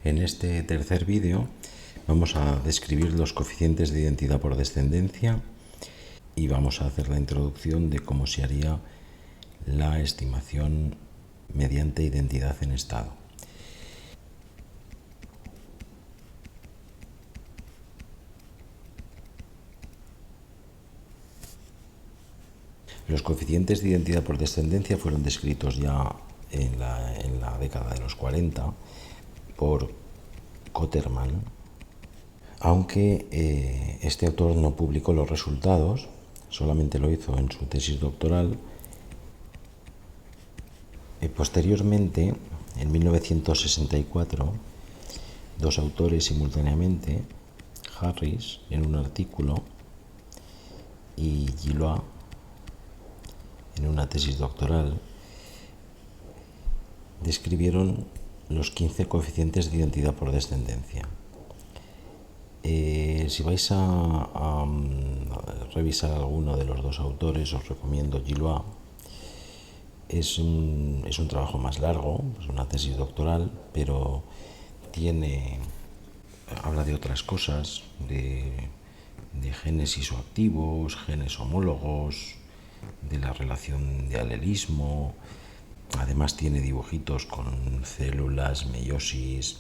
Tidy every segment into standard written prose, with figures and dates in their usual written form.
En este tercer vídeo vamos a describir los coeficientes de identidad por descendencia y vamos a hacer la introducción de cómo se haría la estimación mediante identidad en estado. Los coeficientes de identidad por descendencia fueron descritos ya en la década de los 40 por Koterman, aunque este autor no publicó los resultados, solamente lo hizo en su tesis doctoral. Posteriormente, en 1964, dos autores simultáneamente, Harris en un artículo y Gillois en una tesis doctoral, describieron los 15 coeficientes de identidad por descendencia. Si vais a revisar alguno de los dos autores, os recomiendo Gillois. Es un trabajo más largo, es una tesis doctoral, pero habla de otras cosas, de genes isoactivos, genes homólogos, de la relación de alelismo. Además tiene dibujitos con células, meiosis.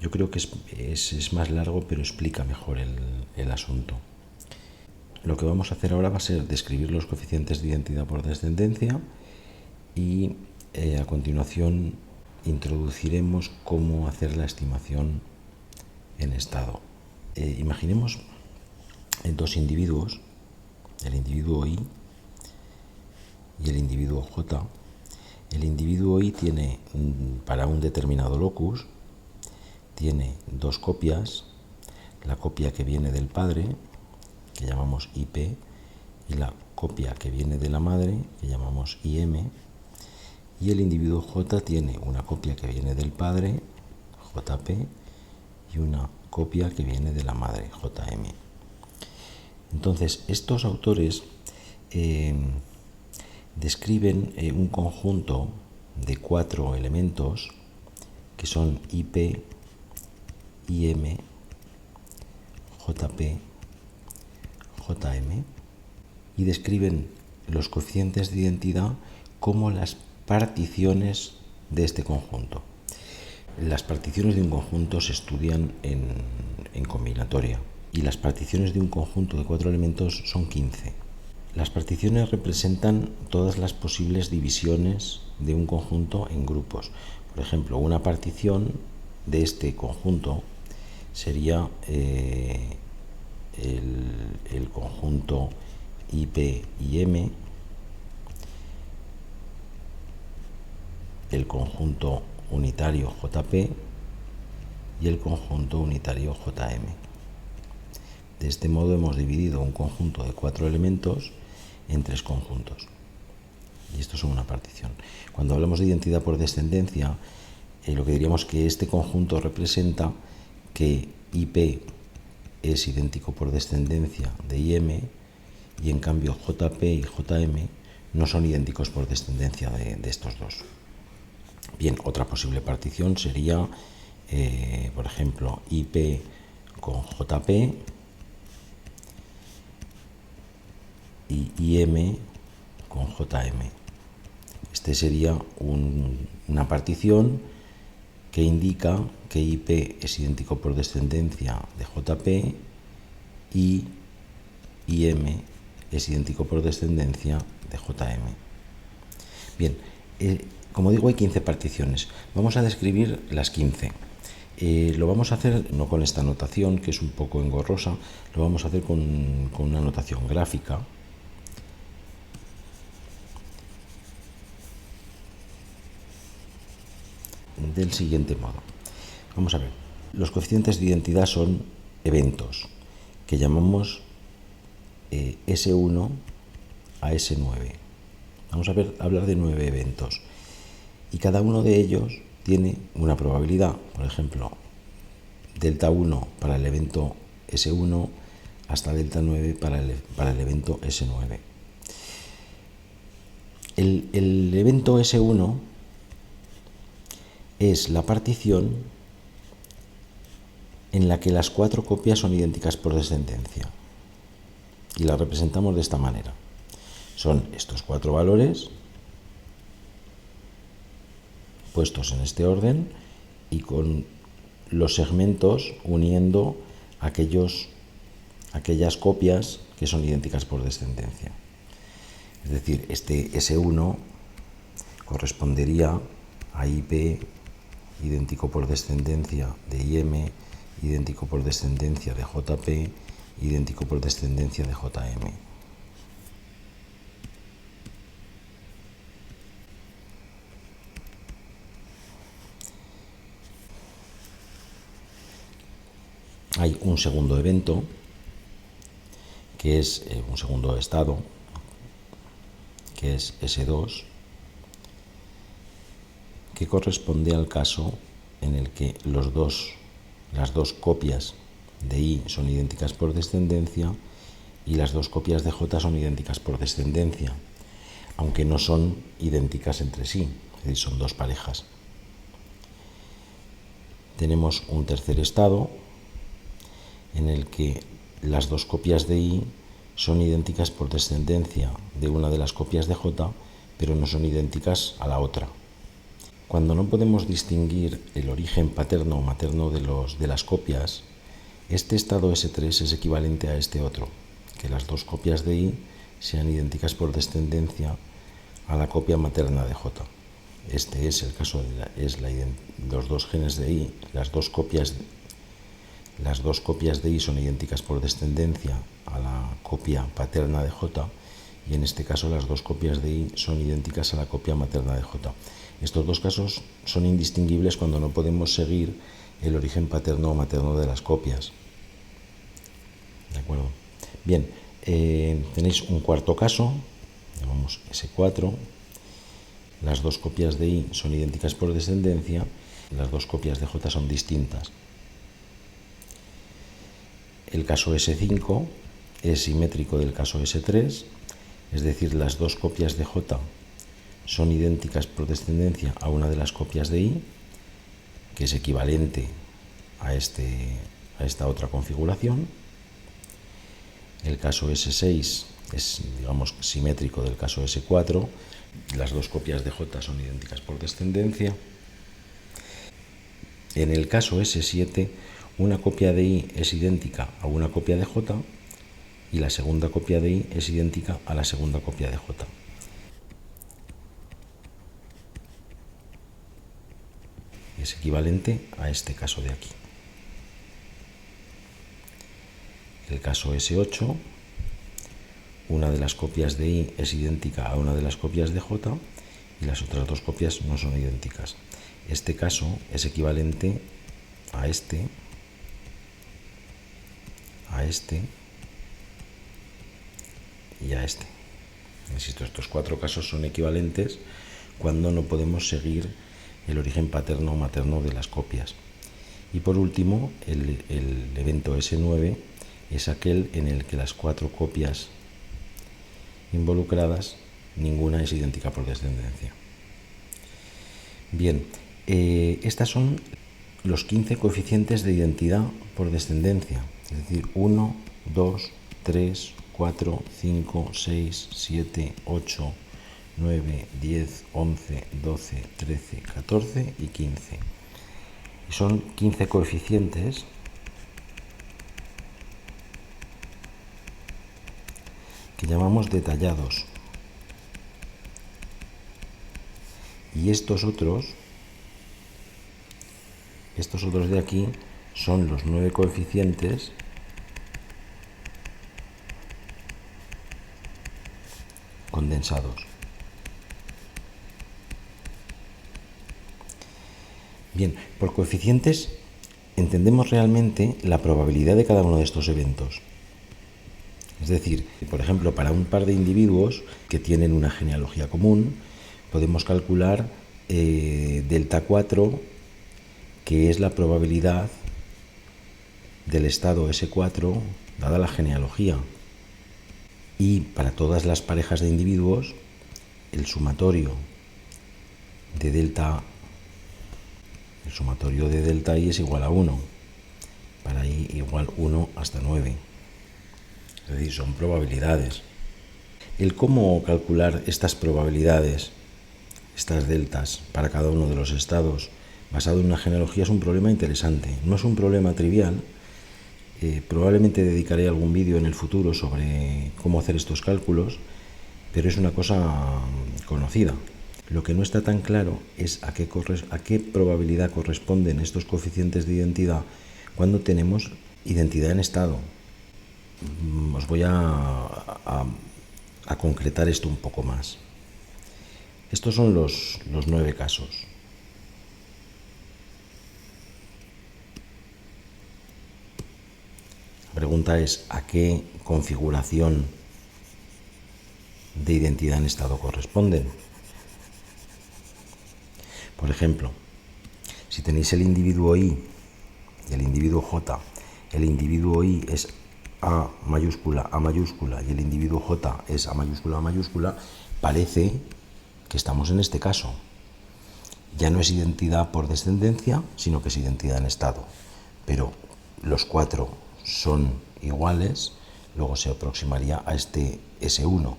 Yo creo que es más largo, pero explica mejor el asunto. Lo que vamos a hacer ahora va a ser describir los coeficientes de identidad por descendencia y a continuación introduciremos cómo hacer la estimación en estado. Imaginemos dos individuos, el individuo I y el individuo J. El individuo I tiene, para un determinado locus, tiene dos copias, la copia que viene del padre, que llamamos IP, y la copia que viene de la madre, que llamamos IM, y el individuo J tiene una copia que viene del padre, JP, y una copia que viene de la madre, JM. Entonces, estos autores describen un conjunto de 4 elementos que son IP, IM, JP, JM, y describen los coeficientes de identidad como las particiones de este conjunto. Las particiones de un conjunto se estudian en combinatoria y las particiones de un conjunto de 4 elementos son 15. Las particiones representan todas las posibles divisiones de un conjunto en grupos. Por ejemplo, una partición de este conjunto sería el conjunto IP y M, el conjunto unitario JP y el conjunto unitario JM. De este modo hemos dividido un conjunto de 4 elementos en 3 conjuntos. Y esto es una partición. Cuando hablamos de identidad por descendencia, lo que diríamos que este conjunto representa que IP es idéntico por descendencia de IM y en cambio JP y JM no son idénticos por descendencia de estos dos. Bien, otra posible partición sería, por ejemplo, IP con JP y IM con JM. Este sería una partición que indica que IP es idéntico por descendencia de JP y IM es idéntico por descendencia de JM. Bien, como digo, hay 15 particiones. Vamos a describir las 15. Lo vamos a hacer no con esta notación, que es un poco engorrosa, lo vamos a hacer con una notación gráfica. Del siguiente modo. Vamos a ver. Los coeficientes de identidad son eventos, que llamamos S1 a S9. Vamos a hablar de 9 eventos. Y cada uno de ellos tiene una probabilidad. Por ejemplo, delta 1 para el evento S1 hasta delta 9 para el evento S9. El evento S1 es la partición en la que las 4 copias son idénticas por descendencia. Y la representamos de esta manera. Son estos 4 valores puestos en este orden y con los segmentos uniendo aquellas copias que son idénticas por descendencia. Es decir, este S1 correspondería a IP idéntico por descendencia de IM, idéntico por descendencia de JP, idéntico por descendencia de JM. Hay un segundo evento, que es un segundo estado, que es S2, que corresponde al caso en el que las dos copias de I son idénticas por descendencia y las 2 copias de J son idénticas por descendencia, aunque no son idénticas entre sí, es decir, son 2 parejas. Tenemos un tercer estado en el que las 2 copias de I son idénticas por descendencia de una de las copias de J, pero no son idénticas a la otra. Cuando no podemos distinguir el origen paterno o materno de las copias, este estado S3 es equivalente a este otro, que las 2 copias de I sean idénticas por descendencia a la copia materna de J. Este es el caso de los 2 genes de I, las dos copias de I son idénticas por descendencia a la copia paterna de J, y en este caso las 2 copias de I son idénticas a la copia materna de J. Estos 2 casos son indistinguibles cuando no podemos seguir el origen paterno o materno de las copias. ¿De acuerdo? Bien, tenéis un cuarto caso, llamamos S4. Las 2 copias de I son idénticas por descendencia, las 2 copias de J son distintas. El caso S5 es simétrico del caso S3, es decir, las 2 copias de J son idénticas por descendencia a una de las copias de I, que es equivalente a esta otra configuración. El caso S6 es, digamos, simétrico del caso S4, las 2 copias de J son idénticas por descendencia. En el caso S7, una copia de I es idéntica a una copia de J y la segunda copia de I es idéntica a la segunda copia de J. Es equivalente a este caso de aquí. El caso S8, una de las copias de I es idéntica a una de las copias de J y las otras 2 copias no son idénticas. Este caso es equivalente a este y a este. Insisto, estos 4 casos son equivalentes cuando no podemos seguir el origen paterno o materno de las copias. Y por último, el evento S9 es aquel en el que las 4 copias involucradas, ninguna es idéntica por descendencia. Bien, estas son los 15 coeficientes de identidad por descendencia, es decir, 1, 2, 3, 4, 5, 6, 7, 8, 9, 10, 11, 12, 13, 14 y 15. Y son 15 coeficientes que llamamos detallados. Y estos otros de aquí son los 9 coeficientes condensados. Bien, por coeficientes entendemos realmente la probabilidad de cada uno de estos eventos. Es decir, por ejemplo, para un par de individuos que tienen una genealogía común, podemos calcular delta 4, que es la probabilidad del estado S4 dada la genealogía. Y para todas las parejas de individuos, el sumatorio de delta I es igual a 1. para i igual 1 hasta 9. Es decir, son probabilidades. El cómo calcular estas probabilidades, estas deltas, para cada uno de los estados, basado en una genealogía, es un problema interesante. No es un problema trivial. Probablemente dedicaré algún vídeo en el futuro sobre cómo hacer estos cálculos, pero es una cosa conocida. Lo que no está tan claro es a qué probabilidad corresponden estos coeficientes de identidad cuando tenemos identidad en estado. Os voy a concretar esto un poco más. Estos son los 9 casos. La pregunta es, ¿a qué configuración de identidad en estado corresponden? Por ejemplo, si tenéis el individuo I y el individuo J, el individuo I es A mayúscula y el individuo J es A mayúscula, parece que estamos en este caso. Ya no es identidad por descendencia, sino que es identidad en estado. Pero los 4 son iguales, luego se aproximaría a este S1.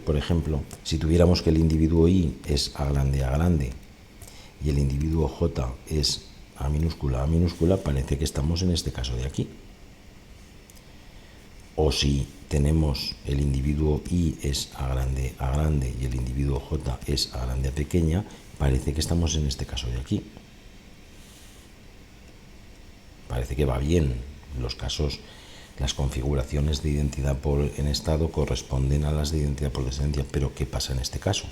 Por ejemplo, si tuviéramos que el individuo I es A grande, y el individuo J es A minúscula, parece que estamos en este caso de aquí. O si tenemos el individuo I es A grande y el individuo J es A grande, A pequeña, parece que estamos en este caso de aquí. Parece que va bien. Los casos, las configuraciones de identidad en estado corresponden a las de identidad por descendencia, pero ¿qué pasa en este caso?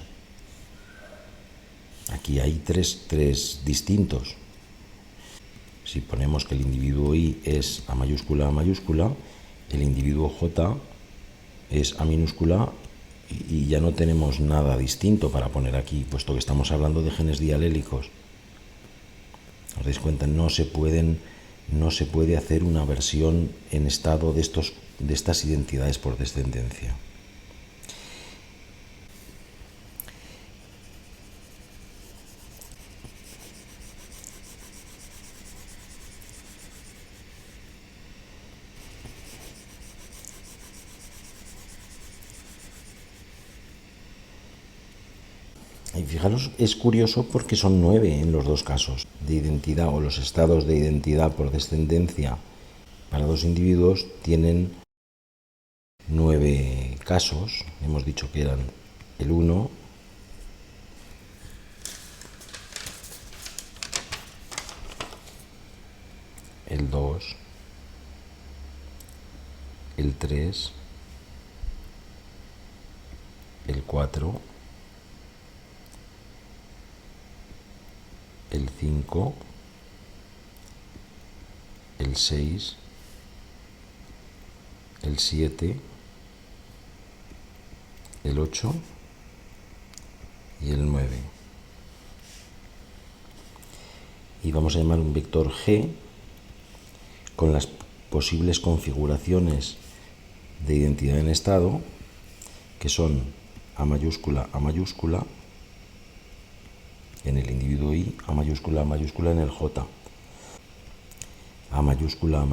Aquí hay tres distintos. Si ponemos que el individuo I es A mayúscula, el individuo J es A minúscula y ya no tenemos nada distinto para poner aquí, puesto que estamos hablando de genes dialélicos. ¿Os dais cuenta? No se puede hacer una versión en estado de estas identidades por descendencia. Y fijaros, es curioso porque son 9 en los dos casos de identidad, o los estados de identidad por descendencia para dos individuos tienen 9 casos. Hemos dicho que eran el 1, el 2, el 3, el 4, el 5, el 6, el 7, el 8 y el 9. Y vamos a llamar un vector G con las posibles configuraciones de identidad en estado, que son A mayúscula en el individuo I, A mayúscula en el J, A mayúscula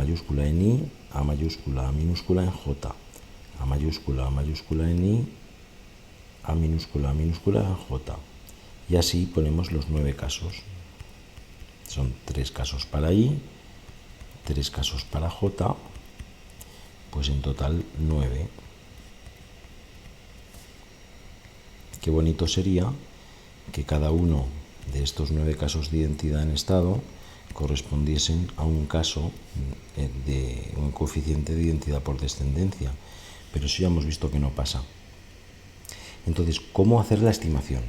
en I, A minúscula en J, A mayúscula en I, A minúscula en J. Y así ponemos los 9 casos. Son 3 casos para I, 3 casos para J, pues en total 9. Qué bonito sería que cada uno de estos 9 casos de identidad en estado correspondiesen a un caso de un coeficiente de identidad por descendencia, pero eso ya hemos visto que no pasa. Entonces, ¿cómo hacer la estimación?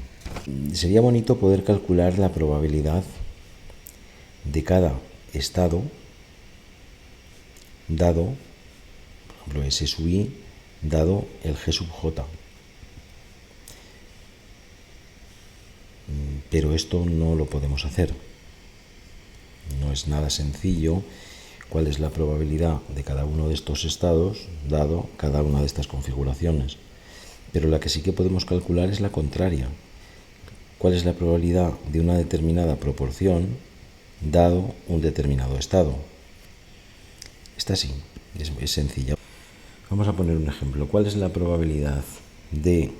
Sería bonito poder calcular la probabilidad de cada estado dado, por ejemplo, S sub I dado el G sub J. Pero esto no lo podemos hacer. No es nada sencillo. ¿Cuál es la probabilidad de cada uno de estos estados dado cada una de estas configuraciones? Pero la que sí que podemos calcular es la contraria. ¿Cuál es la probabilidad de una determinada proporción dado un determinado estado. Esta sí, es sencilla. Vamos a poner un ejemplo. ¿Cuál es la probabilidad de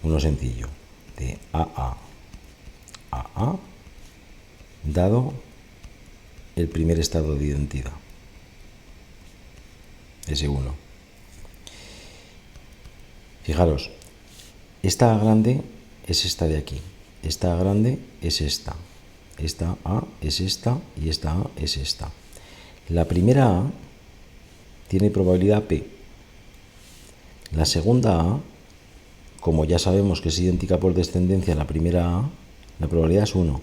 uno sencillo? De AA dado el primer estado de identidad, S1. Fijaros, esta A grande es esta de aquí, esta A grande es esta A es esta y esta A es esta. La primera A tiene probabilidad P. La segunda A, como ya sabemos que es idéntica por descendencia a la primera A, la probabilidad es 1.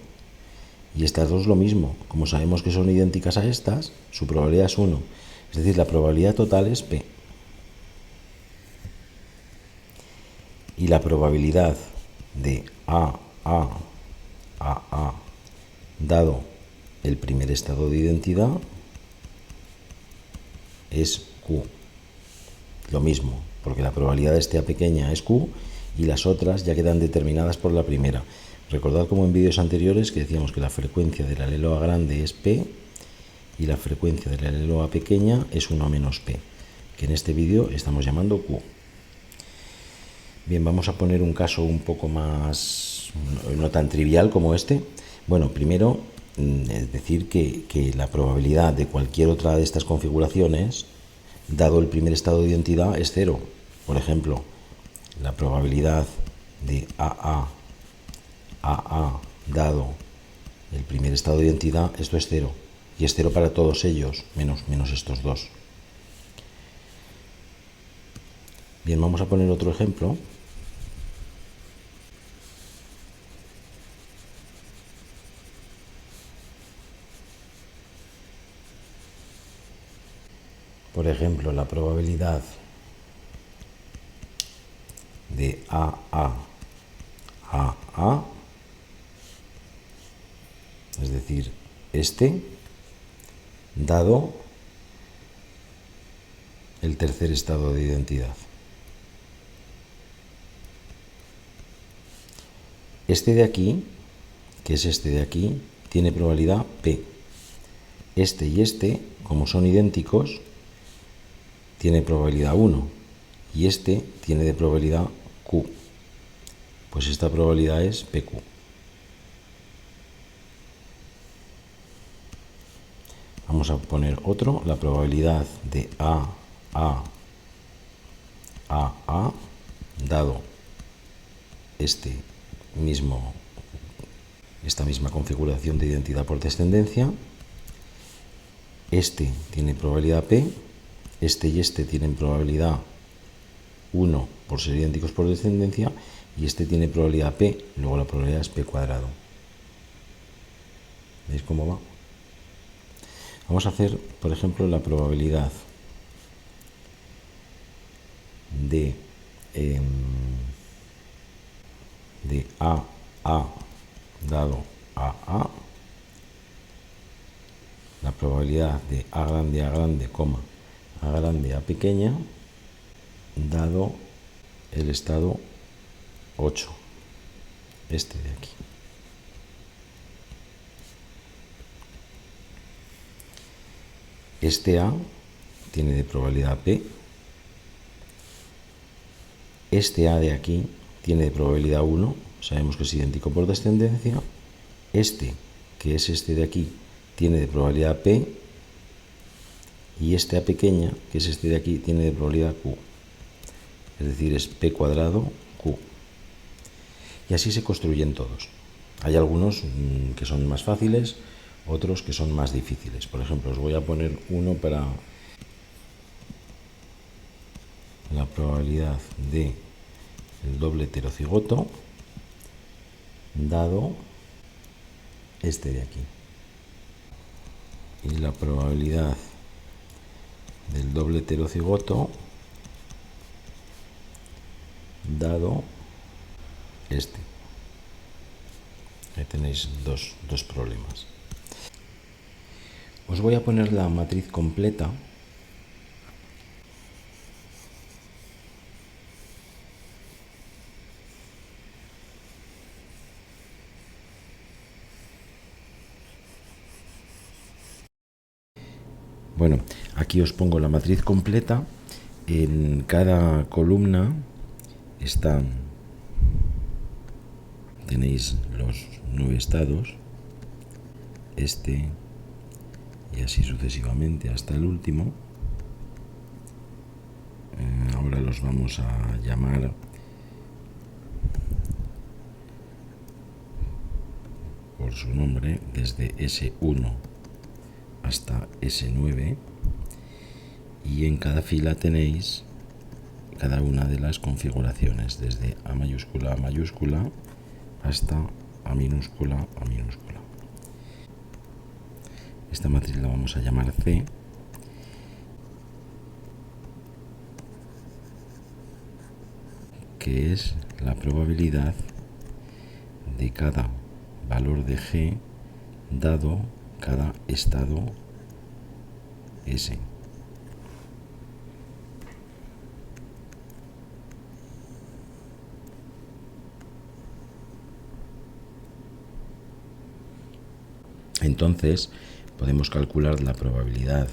Y estas dos lo mismo, como sabemos que son idénticas a estas, su probabilidad es 1. Es decir, la probabilidad total es P. Y la probabilidad de AA dado el primer estado de identidad es Q. Lo mismo, porque la probabilidad de este A pequeña es Q y las otras ya quedan determinadas por la primera. Recordad como en vídeos anteriores que decíamos que la frecuencia del alelo A grande es P y la frecuencia del alelo A pequeña es 1 menos P, que en este vídeo estamos llamando Q. Bien, vamos a poner un caso un poco más, no tan trivial como este. Bueno, primero es decir que la probabilidad de cualquier otra de estas configuraciones, dado el primer estado de identidad, es 0. Por ejemplo, la probabilidad de AA dado el primer estado de identidad, esto es 0. Y es 0 para todos ellos, menos estos dos. Bien, vamos a poner otro ejemplo. Por ejemplo, la probabilidad de AA, es decir, este, dado el tercer estado de identidad. Este de aquí, que es este de aquí, tiene probabilidad P. Este y este, como son idénticos, tiene probabilidad 1. Y este tiene de probabilidad Q. Pues esta probabilidad es PQ. Vamos a poner otro, la probabilidad de AA dado esta misma configuración de identidad por descendencia. Este tiene probabilidad P, este y este tienen probabilidad 1 por ser idénticos por descendencia, y este tiene probabilidad P, luego la probabilidad es P cuadrado. ¿Veis cómo va? Vamos a hacer, por ejemplo, la probabilidad de AA dado AA, la probabilidad de A grande, coma, A grande, A pequeña, dado el estado 8, este de aquí. Este A tiene de probabilidad P, este A de aquí tiene de probabilidad 1, sabemos que es idéntico por descendencia, este, que es este de aquí, tiene de probabilidad P, y este A pequeña, que es este de aquí, tiene de probabilidad Q. Es decir, es P cuadrado Q. Y así se construyen todos. Hay algunos que son más fáciles, otros que son más difíciles. Por ejemplo, os voy a poner uno para la probabilidad de el doble heterocigoto dado este de aquí. Y la probabilidad del doble heterocigoto dado este. Ahí tenéis dos problemas. Os voy a poner la matriz completa . Bueno, aquí os pongo la matriz completa. En cada columna tenéis los 9 estados, y así sucesivamente hasta el último. Ahora los vamos a llamar por su nombre, desde S1 hasta S9, y en cada fila tenéis cada una de las configuraciones, desde A mayúscula a mayúscula hasta A minúscula a minúscula. Esta matriz la vamos a llamar C, que es la probabilidad de cada valor de G dado cada estado S. Entonces, podemos calcular la probabilidad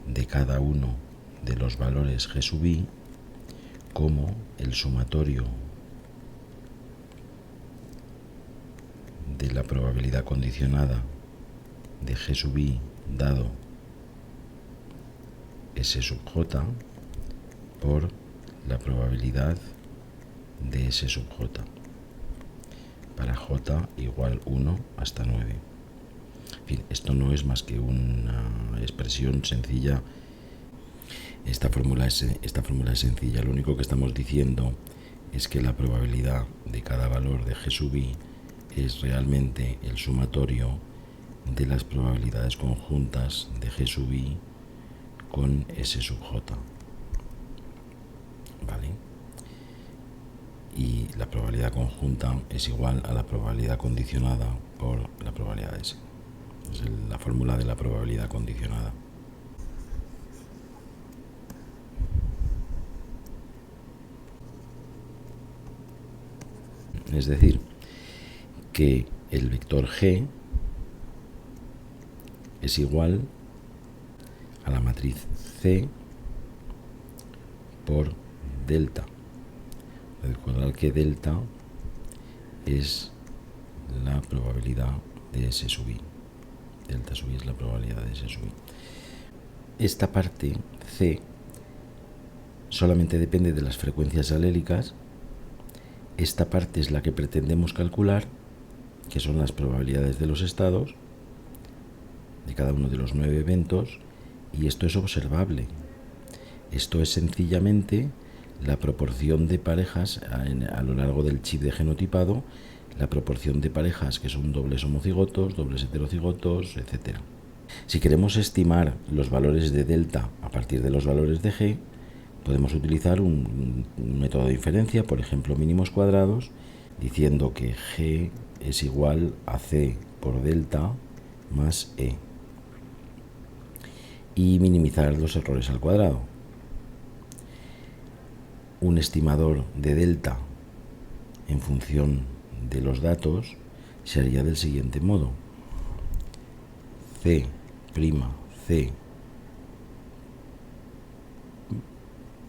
de cada uno de los valores G sub I como el sumatorio de la probabilidad condicionada de G sub I dado S sub J por la probabilidad de S sub J para J igual 1 hasta 9. En fin, esto no es más que una expresión sencilla. Esta fórmula es sencilla. Lo único que estamos diciendo es que la probabilidad de cada valor de G sub I es realmente el sumatorio de las probabilidades conjuntas de G sub I con S sub J. ¿Vale? Y la probabilidad conjunta es igual a la probabilidad condicionada por la probabilidad de S. Es la fórmula de la probabilidad condicionada. Es decir, que el vector G es igual a la matriz C por delta. Recordad que delta es la probabilidad de S sub I. Delta sub I es la probabilidad de S sub I. Esta parte C solamente depende de las frecuencias alélicas. Esta parte es la que pretendemos calcular, que son las probabilidades de los estados de cada uno de los 9 eventos, y esto es observable. Esto es sencillamente la proporción de parejas a lo largo del chip de genotipado, la proporción de parejas que son dobles homocigotos, dobles heterocigotos, etc. Si queremos estimar los valores de delta a partir de los valores de G, podemos utilizar un método de inferencia, por ejemplo mínimos cuadrados, diciendo que G es igual a C por delta más E, y minimizar los errores al cuadrado. Un estimador de delta en función de los datos se haría del siguiente modo: C' C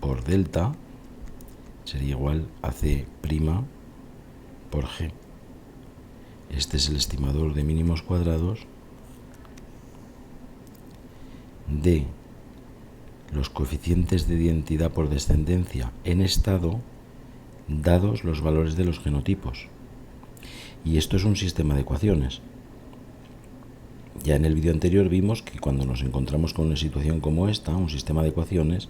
por delta sería igual a C' por G. Este es el estimador de mínimos cuadrados de los coeficientes de identidad por descendencia en estado dados los valores de los genotipos. Y esto es un sistema de ecuaciones. Ya en el vídeo anterior vimos que cuando nos encontramos con una situación como esta, un sistema de ecuaciones,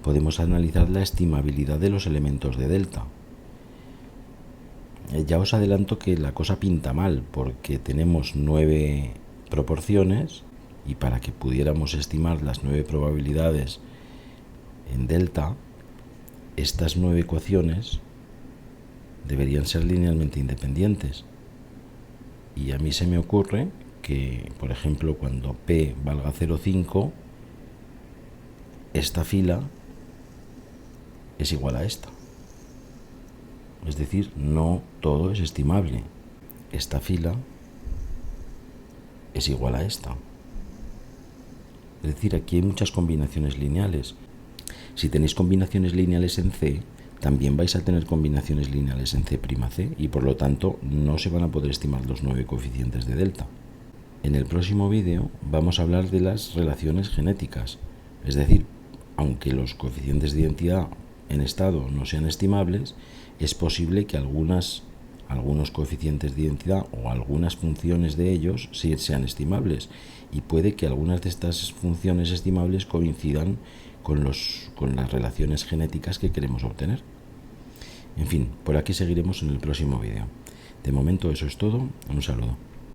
podemos analizar la estimabilidad de los elementos de delta. Ya os adelanto que la cosa pinta mal, porque tenemos 9 proporciones, y para que pudiéramos estimar las 9 probabilidades en delta, estas 9 ecuaciones deberían ser linealmente independientes. Y a mí se me ocurre que, por ejemplo, cuando P valga 0,5, esta fila es igual a esta. Es decir, no todo es estimable. Esta fila es igual a esta. Es decir, aquí hay muchas combinaciones lineales. Si tenéis combinaciones lineales en C, también vais a tener combinaciones lineales en C'C y por lo tanto no se van a poder estimar los 9 coeficientes de delta. En el próximo vídeo vamos a hablar de las relaciones genéticas, es decir, aunque los coeficientes de identidad en estado no sean estimables, es posible que algunos coeficientes de identidad o algunas funciones de ellos sí sean estimables y puede que algunas de estas funciones estimables coincidan con las relaciones genéticas que queremos obtener. En fin, por aquí seguiremos en el próximo vídeo. De momento eso es todo. Un saludo.